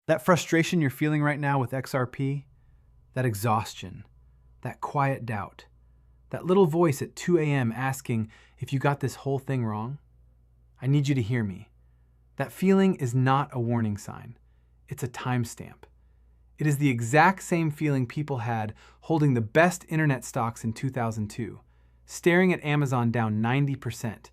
That frustration you're feeling right now with XRP, that exhaustion, that quiet doubt, that little voice at 2 a.m. asking if you got this whole thing wrong, I need you to hear me. That feeling is not a warning sign. It's a timestamp. It is the exact same feeling people had holding the best internet stocks in 2002, staring at Amazon down 90%,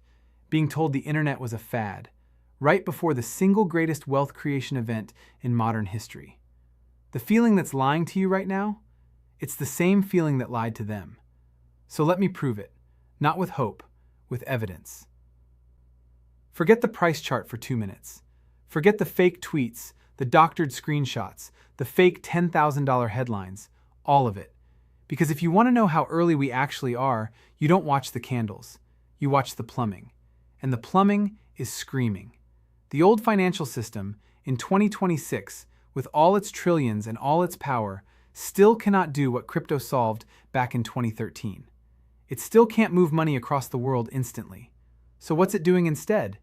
being told the internet was a fad, right before the single greatest wealth creation event in modern history. The feeling that's lying to you right now, it's the same feeling that lied to them. So let me prove it, not with hope, with evidence. Forget the price chart for 2 minutes. Forget the fake tweets, the doctored screenshots, the fake $10,000 headlines, all of it. Because if you want to know how early we actually are, you don't watch the candles. You watch the plumbing. And the plumbing is screaming. The old financial system, in 2026, with all its trillions and all its power, still cannot do what crypto solved back in 2013. It still can't move money across the world instantly. So what's it doing instead?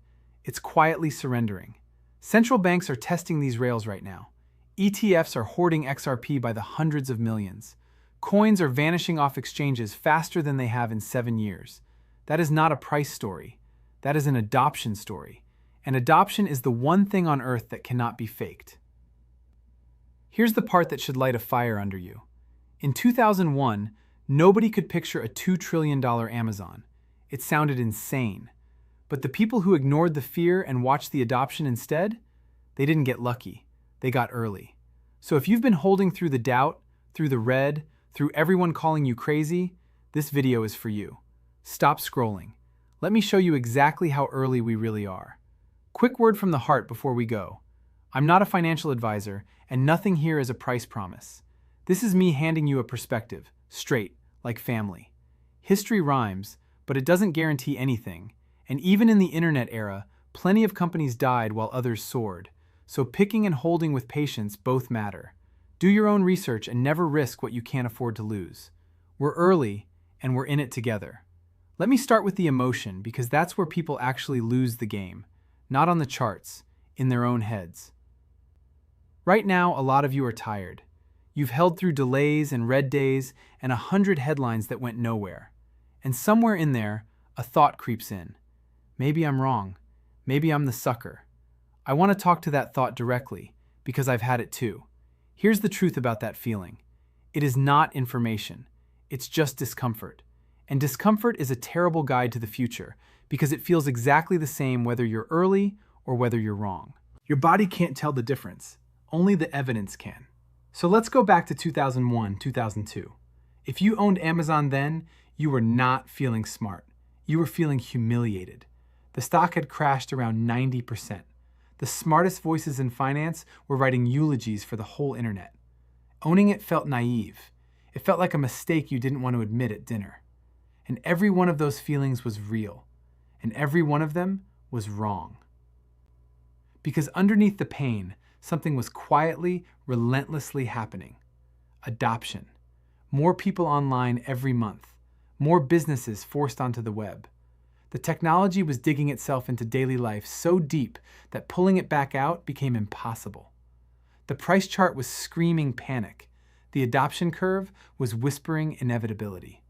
It's quietly surrendering. Central banks are testing these rails right now. ETFs are hoarding XRP by the hundreds of millions. Coins are vanishing off exchanges faster than they have in 7 years. That is not a price story. That is an adoption story. And adoption is the one thing on earth that cannot be faked. Here's the part that should light a fire under you. In 2001, nobody could picture a $2 trillion Amazon. It sounded insane. But the people who ignored the fear and watched the adoption instead, they didn't get lucky. They got early. So if you've been holding through the doubt, through the red, through everyone calling you crazy, this video is for you. Stop scrolling. Let me show you exactly how early we really are. Quick word from the heart before we go. I'm not a financial advisor, and nothing here is a price promise. This is me handing you a perspective, straight, like family. History rhymes, but it doesn't guarantee anything. And even in the internet era, plenty of companies died while others soared. So picking and holding with patience both matter. Do your own research and never risk what you can't afford to lose. We're early, and we're in it together. Let me start with the emotion, because that's where people actually lose the game. Not on the charts, in their own heads. Right now, a lot of you are tired. You've held through delays and red days and 100 headlines that went nowhere. And somewhere in there, a thought creeps in. Maybe I'm wrong. Maybe I'm the sucker. I want to talk to that thought directly, because I've had it too. Here's the truth about that feeling. It is not information. It's just discomfort. And discomfort is a terrible guide to the future, because it feels exactly the same whether you're early or whether you're wrong. Your body can't tell the difference. Only the evidence can. So let's go back to 2001, 2002. If you owned Amazon then, you were not feeling smart. You were feeling humiliated. The stock had crashed around 90%. The smartest voices in finance were writing eulogies for the whole internet. Owning it felt naive. It felt like a mistake you didn't want to admit at dinner. And every one of those feelings was real. And every one of them was wrong. Because underneath the pain, something was quietly, relentlessly happening. Adoption. More people online every month. More businesses forced onto the web. The technology was digging itself into daily life so deep that pulling it back out became impossible. The price chart was screaming panic. The adoption curve was whispering inevitability.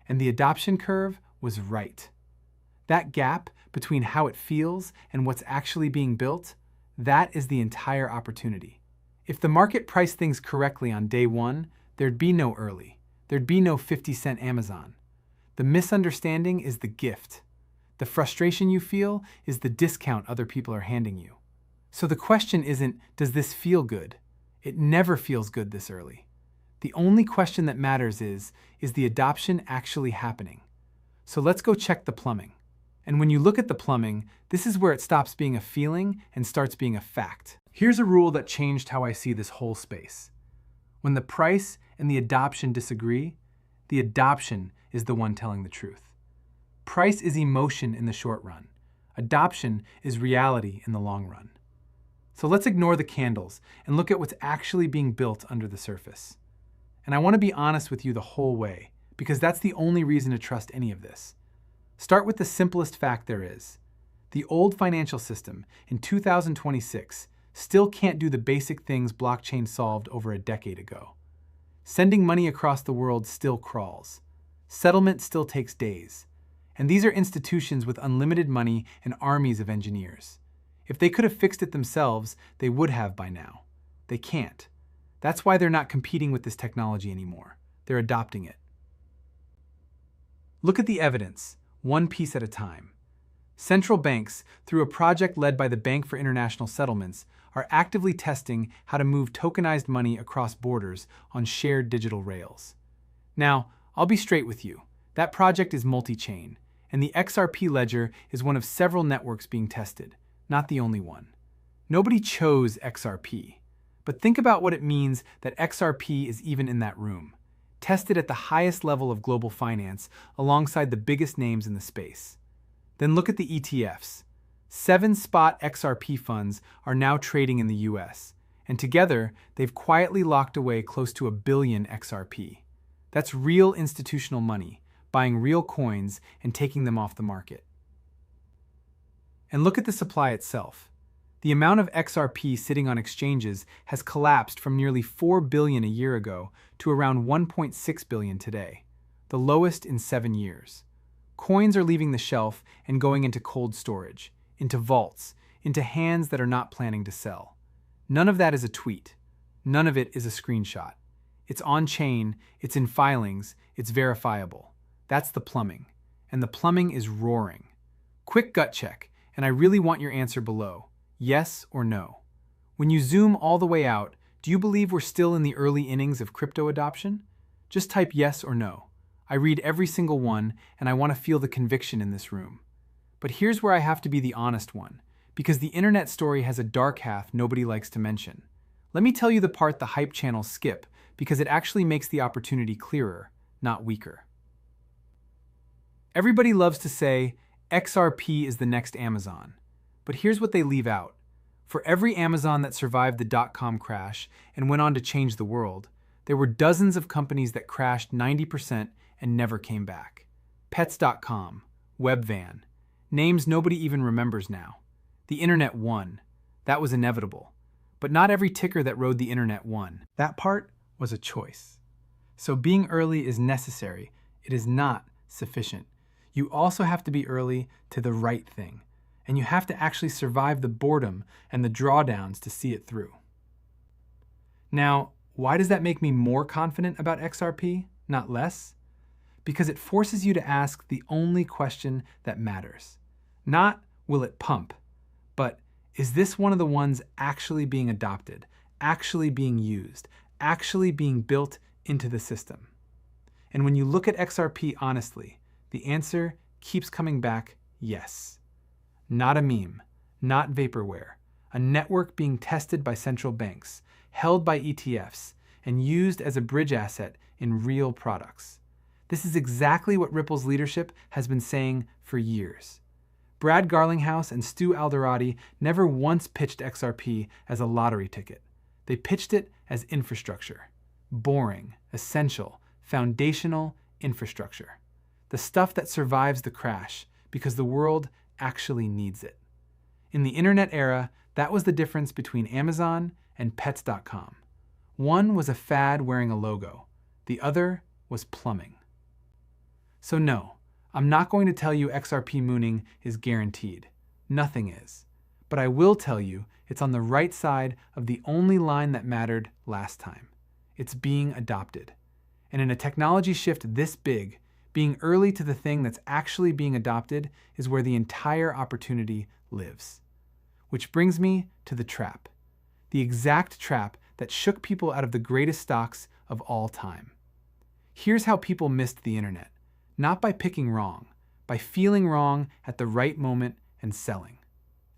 And the adoption curve was right. That gap between how it feels and what's actually being built, that is the entire opportunity. If the market priced things correctly on day one, there'd be no early. There'd be no 50-cent Amazon. The misunderstanding is the gift. The frustration you feel is the discount other people are handing you. So the question isn't, does this feel good? It never feels good this early. The only question that matters is the adoption actually happening? So let's go check the plumbing. And when you look at the plumbing, this is where it stops being a feeling and starts being a fact. Here's a rule that changed how I see this whole space. When the price and the adoption disagree, the adoption is the one telling the truth. Price is emotion in the short run. Adoption is reality in the long run. So let's ignore the candles and look at what's actually being built under the surface. And I want to be honest with you the whole way, because that's the only reason to trust any of this. Start with the simplest fact there is. The old financial system in 2026 still can't do the basic things blockchain solved over a decade ago. Sending money across the world still crawls. Settlement still takes days. And these are institutions with unlimited money and armies of engineers. If they could have fixed it themselves, they would have by now. They can't. That's why they're not competing with this technology anymore. They're adopting it. Look at the evidence, one piece at a time. Central banks, through a project led by the Bank for International Settlements, are actively testing how to move tokenized money across borders on shared digital rails. Now, I'll be straight with you. That project is multi-chain, and the XRP Ledger is one of several networks being tested, not the only one. Nobody chose XRP, but think about what it means that XRP is even in that room, tested at the highest level of global finance alongside the biggest names in the space. Then look at the ETFs. 7 spot XRP funds are now trading in the US, and together they've quietly locked away close to 1 billion XRP. That's real institutional money, buying real coins and taking them off the market. And look at the supply itself. The amount of XRP sitting on exchanges has collapsed from nearly 4 billion a year ago to around 1.6 billion today, the lowest in 7 years. Coins are leaving the shelf and going into cold storage, into vaults, into hands that are not planning to sell. None of that is a tweet. None of it is a screenshot. It's on-chain, it's in filings, it's verifiable. That's the plumbing. And the plumbing is roaring. Quick gut check, and I really want your answer below. Yes or no? When you zoom all the way out, do you believe we're still in the early innings of crypto adoption? Just type yes or no. I read every single one, and I want to feel the conviction in this room. But here's where I have to be the honest one, because the internet story has a dark half nobody likes to mention. Let me tell you the part the hype channels skip, because it actually makes the opportunity clearer, not weaker. Everybody loves to say, XRP is the next Amazon. But here's what they leave out. For every Amazon that survived the dot-com crash and went on to change the world, there were dozens of companies that crashed 90% and never came back. Pets.com, Webvan, names nobody even remembers now. The internet won. That was inevitable. But not every ticker that rode the internet won. That part was a choice. So being early is necessary. It is not sufficient. You also have to be early to the right thing. And you have to actually survive the boredom and the drawdowns to see it through. Now, why does that make me more confident about XRP, not less? Because it forces you to ask the only question that matters. Not, will it pump? But, is this one of the ones actually being adopted, actually being used, actually being built into the system? And when you look at XRP honestly, the answer keeps coming back yes. Not a meme, not vaporware, a network being tested by central banks, held by ETFs, and used as a bridge asset in real products. This is exactly what Ripple's leadership has been saying for years. Brad Garlinghouse and Stu Alderati never once pitched XRP as a lottery ticket. They pitched it as infrastructure. Boring, essential, foundational infrastructure. The stuff that survives the crash because the world actually needs it. In the internet era, that was the difference between Amazon and Pets.com. One was a fad wearing a logo. The other was plumbing. So no, I'm not going to tell you XRP mooning is guaranteed. Nothing is. But I will tell you it's on the right side of the only line that mattered last time. It's being adopted. And in a technology shift this big, being early to the thing that's actually being adopted is where the entire opportunity lives. Which brings me to the trap. The exact trap that shook people out of the greatest stocks of all time. Here's how people missed the internet. Not by picking wrong, by feeling wrong at the right moment and selling.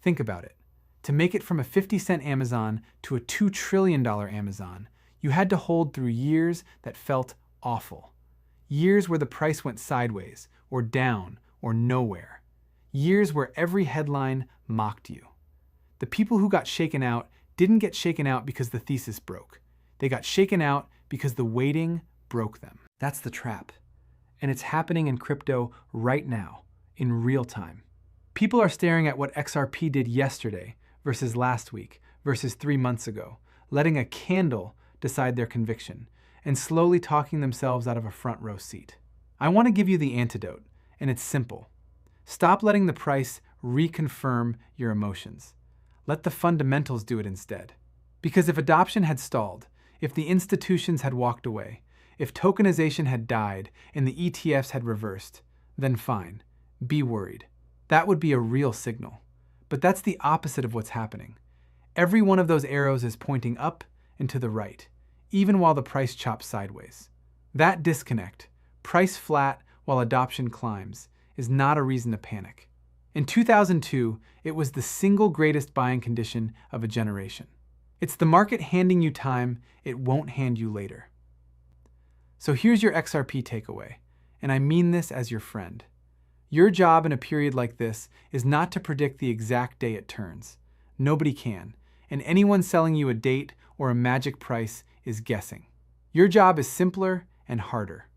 Think about it. To make it from a 50-cent Amazon to a $2 trillion Amazon, you had to hold through years that felt awful. Years where the price went sideways, or down, or nowhere. Years where every headline mocked you. The people who got shaken out didn't get shaken out because the thesis broke. They got shaken out because the waiting broke them. That's the trap. And it's happening in crypto right now, in real time. People are staring at what XRP did yesterday versus last week versus 3 months ago, letting a candle decide their conviction, and slowly talking themselves out of a front row seat. I want to give you the antidote, and it's simple. Stop letting the price reconfirm your emotions. Let the fundamentals do it instead. Because if adoption had stalled, if the institutions had walked away, if tokenization had died and the ETFs had reversed, then fine, be worried. That would be a real signal. But that's the opposite of what's happening. Every one of those arrows is pointing up and to the right, even while the price chops sideways. That disconnect, price flat while adoption climbs, is not a reason to panic. In 2002, it was the single greatest buying condition of a generation. It's the market handing you time it won't hand you later. So here's your XRP takeaway, and I mean this as your friend. Your job in a period like this is not to predict the exact day it turns. Nobody can, and anyone selling you a date or a magic price is guessing. Your job is simpler and harder.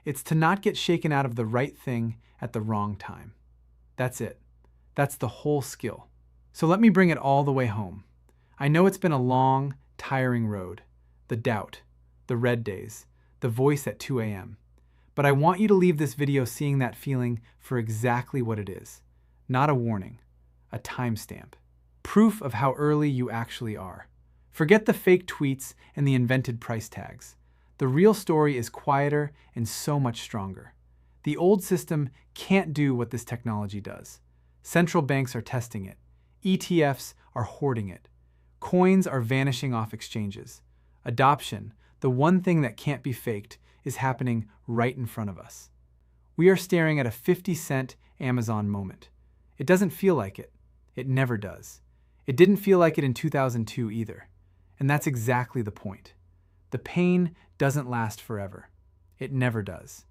It's to not get shaken out of the right thing at the wrong time. That's it. That's the whole skill. So let me bring it all the way home. I know it's been a long, tiring road. The doubt, the red days, the voice at 2 a.m. But I want you to leave this video seeing that feeling for exactly what it is. Not a warning, a timestamp. Proof of how early you actually are. Forget the fake tweets and the invented price tags. The real story is quieter and so much stronger. The old system can't do what this technology does. Central banks are testing it. ETFs are hoarding it. Coins are vanishing off exchanges. Adoption, the one thing that can't be faked, is happening right in front of us. We are staring at a 50-cent Amazon moment. It doesn't feel like it. It never does. It didn't feel like it in 2002 either. And that's exactly the point. The pain doesn't last forever. It never does.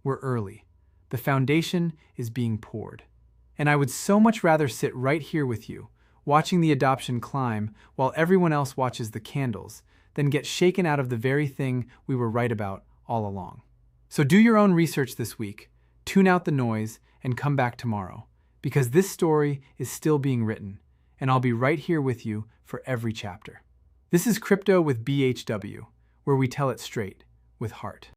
We're early. The foundation is being poured. And I would so much rather sit right here with you, watching the adoption climb while everyone else watches the candles, than get shaken out of the very thing we were right about all along. So do your own research this week, tune out the noise, and come back tomorrow, because this story is still being written, and I'll be right here with you for every chapter. This is Crypto with BHW, where we tell it straight, with heart.